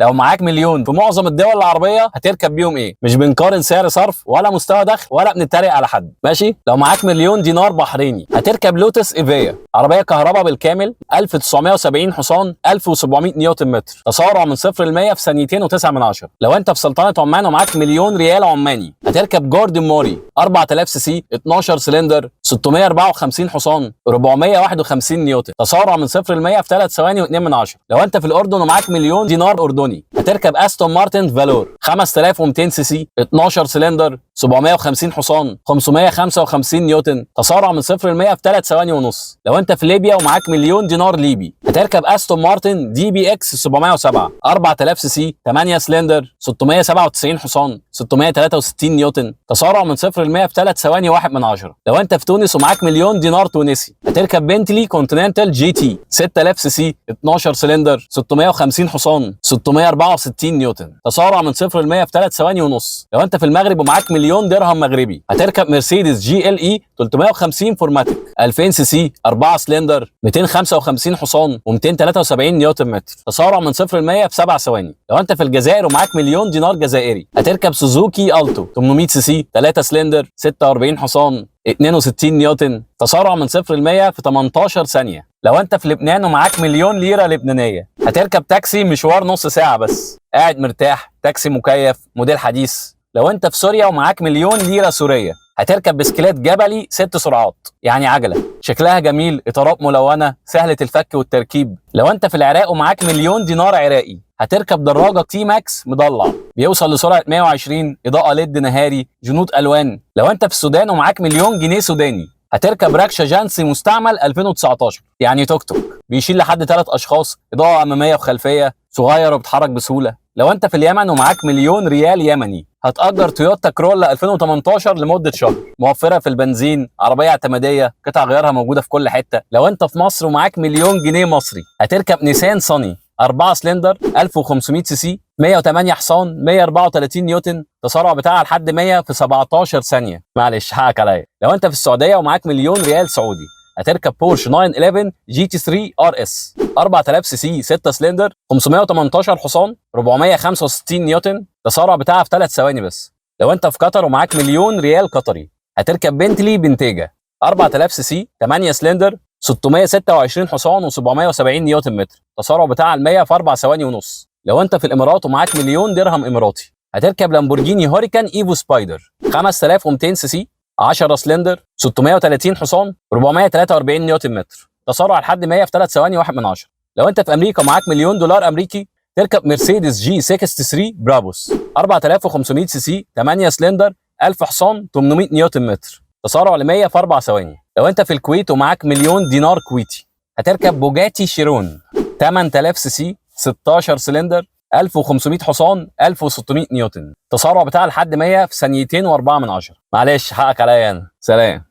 لو معاك مليون في معظم الدول العربيه هتركب بيهم ايه؟ مش بنقارن سعر صرف ولا مستوى دخل ولا بنتريق على حد، ماشي؟ لو معاك مليون دينار بحريني هتركب لوتس ايفيا، عربيه كهرباء بالكامل، 1970 حصان، 1700 نيوتن متر، تسارع من 0 ل 100 في ثانيتين و9 من 10. لو انت في سلطنه عمان ومعاك مليون ريال عماني هتركب جوردن موري، 4000 سي سي، 12 سلندر، 654 حصان، 451 نيوتن، تسارع من 0 ل 100 في 3 ثواني و2 من 10. لو انت في الاردن ومعاك مليون دينار اردني هتركب استون مارتن فالور، 5200 سي سي، 12 سلندر، 750 حصان، 555 نيوتن، تسارع من 0 ل 100 في 3 ثواني ونص. لو انت في ليبيا ومعاك مليون دينار ليبي هتركب استون مارتن دي بي اكس 707، 4000 سي سي، 8 سلندر، 697 حصان، 663 نيوتن، تسارع من 0 ل 100 في 3 ثواني و1 من 10. لو انت في تونس ومعاك مليون دينار تونسي هتركب بنتلي كونتيننتال جي تي، 6000 سي سي، 12 سلندر، 650 حصان، 664 نيوتن، تسارع من 0 ل 100 في 3 ثواني ونص. لو انت في المغرب ومعاك مليون درهم مغربي هتركب مرسيدس جي ال اي 350 فورماتيك، 2000 سي سي، 4 سلندر، 255 حصان و273 نيوتن متر، تسارع من 0 ل 100 في 7 ثواني. لو انت في الجزائر ومعاك مليون دينار جزائري هتركب سوزوكي التو، 800 سي سي، 3 سلندر، 46 حصان، 62 نيوتن، تسارع من 0 ل 100 في 18 ثانيه. لو انت في لبنان ومعاك مليون ليره لبنانيه هتركب تاكسي مشوار نص ساعه بس، قاعد مرتاح، تاكسي مكيف، موديل حديث. لو انت في سوريا ومعاك مليون ليره سوريه هتركب بسكليت جبلي 6 سرعات، يعني عجله، شكلها جميل، اطارات ملونه، سهله الفك والتركيب. لو انت في العراق ومعاك مليون دينار عراقي هتركب دراجه تي ماكس مضلع، بيوصل لسرعه 120، اضاءه ليد نهاري، جنود الوان. لو انت في السودان ومعاك مليون جنيه سوداني هتركب راكشا جانسي مستعمل 2019، يعني توك توك، بيشيل لحد 3 اشخاص، اضاءه اماميه وخلفيه، صغير وبتتحرك بسهوله. لو انت في اليمن ومعاك مليون ريال يمني هتأجر تويوتا كرولا 2018 لمده شهر، موفره في البنزين، عربيه اعتماديه، قطع غيارها موجوده في كل حته. لو انت في مصر ومعاك مليون جنيه مصري هتركب نيسان صني، 4 سلندر، 1500 سي سي، 108 حصان، 134 نيوتن، التسارع بتاعها لحد 100 في 17 ثانيه. معلش حقك عليا. لو انت في السعوديه ومعاك مليون ريال سعودي هتركب بورش 911 جي تي 3 ار اس، 4000 سي سي، 6 سلندر، 518 حصان، 465 نيوتن، التسارع بتاعها في 3 ثواني بس. لو انت في قطر ومعاك مليون ريال قطري هتركب بنتلي بنتيجا، 4000 سي سي، 8 سلندر، 626 حصان و770 نيوتن متر، التسارع بتاعها ال 100 في 4 ثواني ونص. لو انت في الامارات ومعاك مليون درهم اماراتي هتركب لامبورجيني هوريكان ايفو سبايدر، 5200 سي سي، 10 سلندر، 630 حصان، 443 نيوتن متر، تسارع لحد 100 في 3 ثواني و1 من 10. لو انت في امريكا ومعاك مليون دولار امريكي تركب مرسيدس جي 63 برابوس، 4500 سي سي، 8 سلندر، 1000 حصان، 800 نيوتن متر، تسارع ل 100 في 4 ثواني. لو انت في الكويت ومعاك مليون دينار كويتي هتركب بوجاتي شيرون، 8000 سي سي، 16 سلندر، 1500 حصان، 1600 نيوتن، التسارع بتاعها لحد 100 في ثانيتين و4 من 10. معلش حقك عليا انا. سلام.